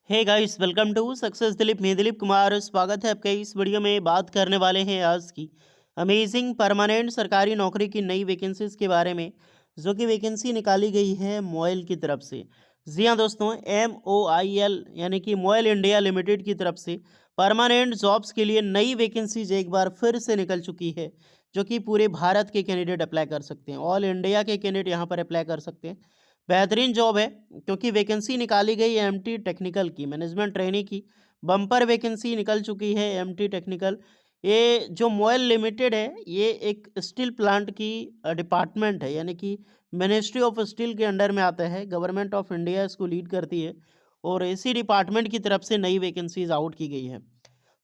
Hey guys, welcome to success Dilip. मैं दिलीप कुमार, स्वागत है आपका। इस वीडियो में बात करने वाले हैं आज की अमेजिंग परमानेंट सरकारी नौकरी की नई वैकेंसीज के बारे में, जो कि वैकेंसी निकाली गई है मोइल की तरफ से। जी हाँ दोस्तों, MOIL यानी कि मोइल इंडिया लिमिटेड की तरफ से परमानेंट जॉब्स के लिए नई वैकेंसीज एक बार फिर से निकल चुकी है, जो कि पूरे भारत के कैंडिडेट अप्लाई कर सकते हैं। ऑल इंडिया के कैंडिडेट यहाँ पर अप्लाई कर सकते हैं। बेहतरीन जॉब है, क्योंकि वैकेंसी निकाली गई है एमटी टेक्निकल की, मैनेजमेंट ट्रेनी की। बम्पर वैकेंसी निकल चुकी है एमटी टेक्निकल। ये जो मोइल लिमिटेड है, ये एक स्टील प्लांट की डिपार्टमेंट है, यानी कि मिनिस्ट्री ऑफ स्टील के अंडर में आता है। गवर्नमेंट ऑफ इंडिया इसको लीड करती है, और इसी डिपार्टमेंट की तरफ से नई वैकेंसीज आउट की गई है।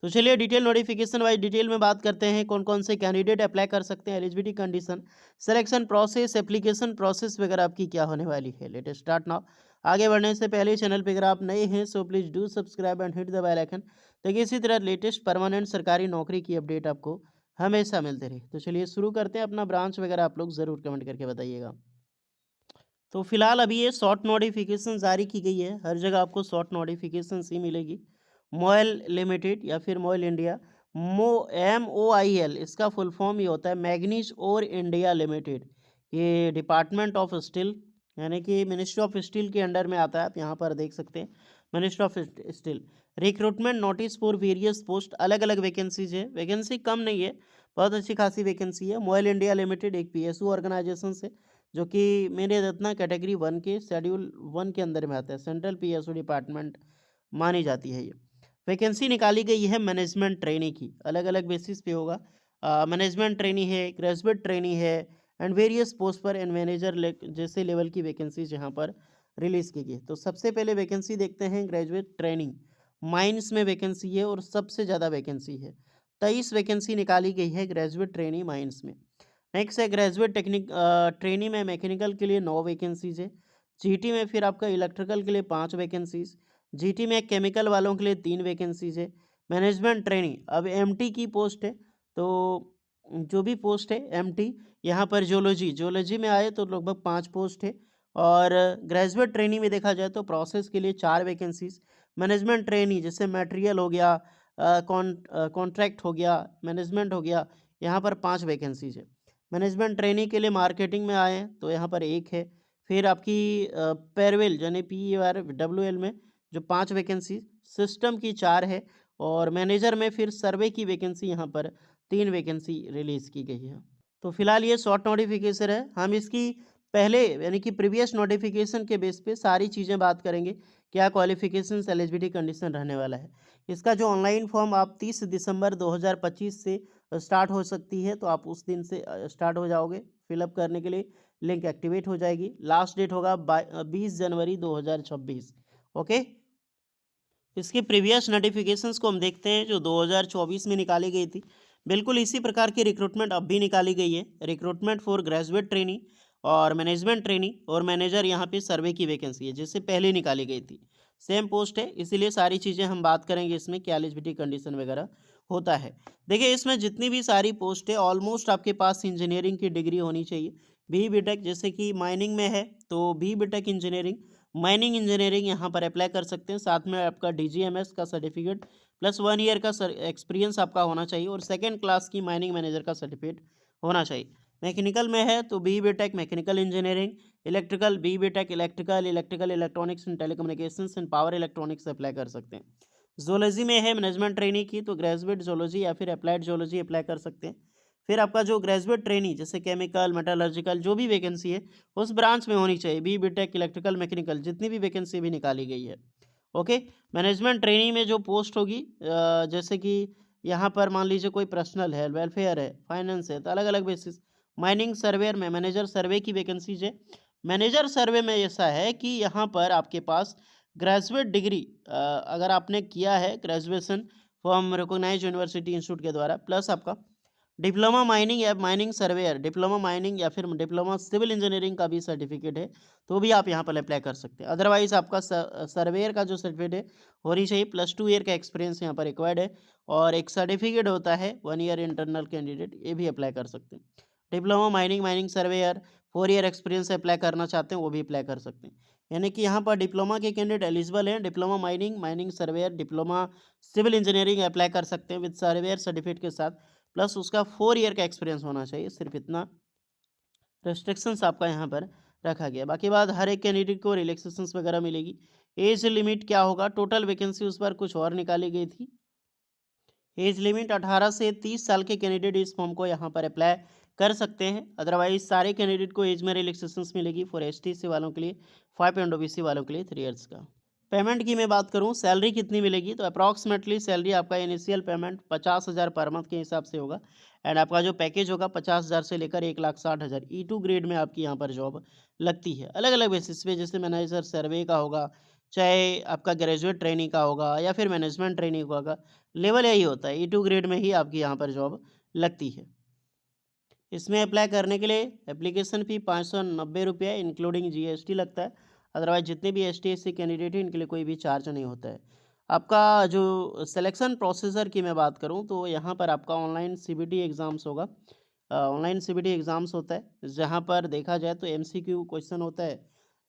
तो चलिए डिटेल नोटिफिकेशन वाइज डिटेल में बात करते हैं, कौन कौन से कैंडिडेट अप्लाई कर सकते हैं, eligibility condition, selection process, application process वगैरह आपकी क्या होने वाली है। Let us start now. आगे बढ़ने से पहले चैनल पे अगर आप नए हैं so please do subscribe and hit the bell icon, ताकि इसी तरह लेटेस्ट परमानेंट सरकारी नौकरी की अपडेट आपको हमेशा मिलते रहे। तो चलिए शुरू करते हैं। अपना ब्रांच वगैरह आप लोग ज़रूर कमेंट करके बताइएगा। तो फिलहाल अभी ये शॉर्ट नोटिफिकेशन जारी की गई है, हर जगह आपको शॉर्ट नोटिफिकेशन ही मिलेगी। मोइल लिमिटेड या फिर मोइल इंडिया, MOIL, इसका फुल फॉर्म ये होता है मैग्नीज और इंडिया लिमिटेड। ये डिपार्टमेंट ऑफ स्टील, यानी कि मिनिस्ट्री ऑफ स्टील के अंडर में आता है। आप यहाँ पर देख सकते हैं, ministry of steel. Recruitment notice for various post, अलग अलग वैकेंसीज है, वैकेंसी कम नहीं है, बहुत अच्छी खासी वैकेंसी है। मोइल इंडिया लिमिटेड एक PSU ऑर्गेनाइजेशन से, जो कि मेरे रत्ना कैटेगरी 1 के शेड्यूल 1 के अंदर में आता है। सेंट्रल PSU डिपार्टमेंट मानी जाती है ये। वैकेंसी निकाली गई है मैनेजमेंट ट्रेनी की, अलग अलग बेसिस पे होगा। मैनेजमेंट ट्रेनी है, ग्रेजुएट ट्रेनी है, एंड वेरियस पोस्ट पर एंड मैनेजर जैसे लेवल की वैकेंसीज यहाँ पर रिलीज़ की गई। तो सबसे पहले वैकेंसी देखते हैं ग्रेजुएट ट्रेनिंग। माइंस में वैकेंसी है और सबसे ज़्यादा वैकेंसी है, 23 वैकेंसी निकाली गई है ग्रेजुएट ट्रेनी माइंस में। नेक्स्ट है ग्रेजुएट ट्रेनी में मैकेनिकल के लिए 9 वैकेंसीज है। जीटी में फिर आपका इलेक्ट्रिकल के लिए 5 वैकेंसीज। जीटी में केमिकल वालों के लिए 3 वैकेंसीज है। मैनेजमेंट ट्रेनी, अब एमटी की पोस्ट है, तो जो भी पोस्ट है एमटी, यहाँ पर जोलॉजी में आए तो लगभग 5 पोस्ट है। और ग्रेजुएट ट्रेनी में देखा जाए तो प्रोसेस के लिए 4 वैकेंसीज। मैनेजमेंट ट्रेनी जैसे मटेरियल हो गया, कॉन्ट्रैक्ट हो गया, मैनेजमेंट हो गया, यहाँ पर 5 वैकेंसीज है। मैनेजमेंट ट्रेनिंग के लिए मार्केटिंग में आए हैं तो यहाँ पर 1 है। फिर आपकी पेरवेल यानी PERWL में जो 5 वैकेंसी, सिस्टम की 4 है, और मैनेजर में फिर सर्वे की वैकेंसी यहाँ पर 3 वैकेंसी रिलीज़ की गई है। तो फिलहाल ये शॉर्ट नोटिफिकेशन है, हम इसकी पहले यानी कि प्रीवियस नोटिफिकेशन के बेस पे सारी चीज़ें बात करेंगे, क्या क्वालिफिकेशंस, एलिजिबिलिटी कंडीशन रहने वाला है। इसका जो ऑनलाइन फॉर्म आप 30 दिसंबर 2025 से स्टार्ट हो सकती है, तो आप उस दिन से स्टार्ट हो जाओगे फिलअप करने के लिए। लिंक एक्टिवेट हो जाएगी। लास्ट डेट होगा 20 जनवरी 2026। ओके। इसके प्रीवियस नोटिफिकेशंस को हम देखते हैं, जो 2024 में निकाली गई थी। बिल्कुल इसी प्रकार की रिक्रूटमेंट अब भी निकाली गई है। रिक्रूटमेंट फॉर ग्रेजुएट ट्रेनी और मैनेजमेंट ट्रेनी और मैनेजर, यहाँ पे सर्वे की वैकेंसी है, जिससे पहले निकाली गई थी। सेम पोस्ट है, इसीलिए सारी चीज़ें हम बात करेंगे इसमें, क्या एलिजिबिलिटी कंडीशन वगैरह होता है। देखिए, इसमें जितनी भी सारी पोस्ट है ऑलमोस्ट आपके पास इंजीनियरिंग की डिग्री होनी चाहिए। BTech, जैसे कि माइनिंग में है तो BTech इंजीनियरिंग, माइनिंग इंजीनियरिंग यहाँ पर अप्लाई कर सकते हैं। साथ में आपका DGMS का सर्टिफिकेट प्लस 1 ईयर का एक्सपीरियंस आपका होना चाहिए, और सेकंड क्लास की माइनिंग मैनेजर का सर्टिफिकेट होना चाहिए। मैकेनिकल में है तो BTech mechanical engineering, electrical BTech electrical electronics and telecommunications and power electronics apply कर सकते हैं। जोलॉजी में है मैनेजमेंट ट्रेनी की, तो ग्रेजुएट जोलॉजी या फिर अप्लाइड जोलॉजी अप्लाई कर सकते हैं। फिर आपका जो ग्रेजुएट ट्रेनी जैसे केमिकल, मेटलर्जिकल, जो भी वैकेंसी है उस ब्रांच में होनी चाहिए। BTech इलेक्ट्रिकल मैकेनिकल, जितनी भी वैकेंसी भी निकाली गई है। ओके। मैनेजमेंट ट्रेनिंग में जो पोस्ट होगी, जैसे कि यहाँ पर मान लीजिए कोई पर्सनल है, वेलफेयर है, फाइनेंस है, तो अलग अलग बेसिस। माइनिंग सर्वेयर में मैनेजर सर्वे की वैकेंसीज है। मैनेजर सर्वे में ऐसा है कि यहाँ पर आपके पास ग्रेजुएट डिग्री, अगर आपने किया है graduation from recognise university institute के द्वारा, प्लस आपका डिप्लोमा माइनिंग या माइनिंग सर्वेयर, डिप्लोमा माइनिंग या फिर डिप्लोमा सिविल इंजीनियरिंग का भी सर्टिफिकेट है, तो भी आप यहाँ पर अप्लाई कर सकते हैं। अदरवाइज आपका सर्वेयर का जो सर्टिफिकेट है होनी चाहिए, +2 ईयर का एक्सपीरियंस यहाँ पर रिक्वायर्ड है, और एक सर्टिफिकेट होता है 1 ईयर इंटरनल कैंडिडेट, ये भी अप्लाई कर सकते हैं। Diploma mining surveyor 4 year experience apply करना चाहते हैं वो भी अप्लाई कर सकते हैं। यानी कि यहाँ पर डिप्लोमा के कैंडिडेट एलिजिबल हैं। Diploma mining, mining surveyor, diploma civil engineering apply कर सकते हैं विद सर्वेयर सर्टिफिकेट के साथ, प्लस उसका 4 ईयर का एक्सपीरियंस होना चाहिए। सिर्फ इतना रेस्ट्रिक्शंस आपका यहाँ पर रखा गया। बाकी बात हर एक कैंडिडेट को रिलैक्सेशंस वगैरह मिलेगी। एज लिमिट क्या होगा, टोटल वैकेंसी उस पर कुछ और निकाली गई थी। एज लिमिट 18 से 30 साल के कैंडिडेट इस फॉर्म को यहाँ पर अप्लाई कर सकते हैं। अदरवाइज सारे कैंडिडेट को एज में रिलैक्सेशंस मिलेगी फॉर एसटीसी वालों के लिए 5 एंड ओबीसी वालों के लिए 3 इयर्स का। पेमेंट की मैं बात करूं, सैलरी कितनी मिलेगी, तो अप्रॉक्सीमेटली सैलरी आपका इनिशियल पेमेंट 50,000 पर मंथ के हिसाब से होगा। एंड आपका जो पैकेज होगा 50,000 से लेकर 1,60,000 E2 ग्रेड में आपकी यहाँ पर जॉब लगती है। अलग अलग बेसिस पे, जैसे मैनेजर सर्वे का होगा, चाहे आपका ग्रेजुएट ट्रेनिंग का होगा या फिर मैनेजमेंट ट्रेनिंग का होगा, लेवल यही होता है। E2 ग्रेड में ही आपकी यहाँ पर जॉब लगती है। इसमें अप्लाई करने के लिए एप्लीकेशन फ़ी 590 रुपये इंक्लूडिंग जीएसटी लगता है। अदरवाइज जितने भी एसटी एससी कैंडिडेट हैं इनके लिए कोई भी चार्ज नहीं होता है। आपका जो सिलेक्शन प्रोसीजर की मैं बात करूं, तो यहाँ पर आपका ऑनलाइन सीबीटी एग्ज़ाम्स होगा। ऑनलाइन सीबीटी एग्ज़ाम्स होता है, जहाँ पर देखा जाए तो एमसीक्यू क्वेश्चन होता है।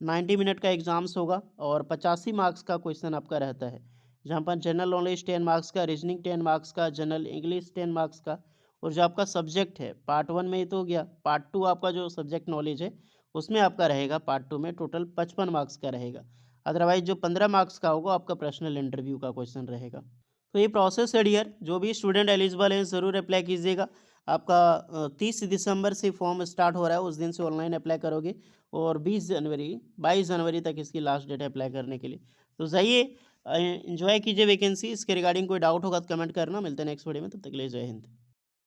90 मिनट का एग्ज़ाम्स होगा और 85 मार्क्स का क्वेश्चन आपका रहता है, जहाँ पर जनरल नॉलेज 10 मार्क्स का, रीजनिंग 10 मार्क्स का, जनरल इंग्लिश 10 मार्क्स का। और जो आपका सब्जेक्ट है, पार्ट 1 में ये तो हो गया, पार्ट 2 आपका जो सब्जेक्ट नॉलेज है उसमें आपका रहेगा, पार्ट 2 में टोटल 55 मार्क्स का रहेगा। अदरवाइज जो 15 मार्क्स का होगा आपका पर्सनल इंटरव्यू का क्वेश्चन रहेगा। तो ये प्रोसेस है डियर, जो भी स्टूडेंट एलिजिबल हैं ज़रूर अप्लाई कीजिएगा। आपका 30 दिसंबर से फॉर्म स्टार्ट हो रहा है, उस दिन से ऑनलाइन अप्लाई करोगे और 22 जनवरी तक इसकी लास्ट डेट है अप्लाई करने के लिए। तो जाइए एंजॉय कीजिए वैकेंसी। इसके रिगार्डिंग कोई डाउट होगा तो कमेंट करना। मिलते हैं नेक्स्ट वीडियो में, तब तक के लिए जय हिंद।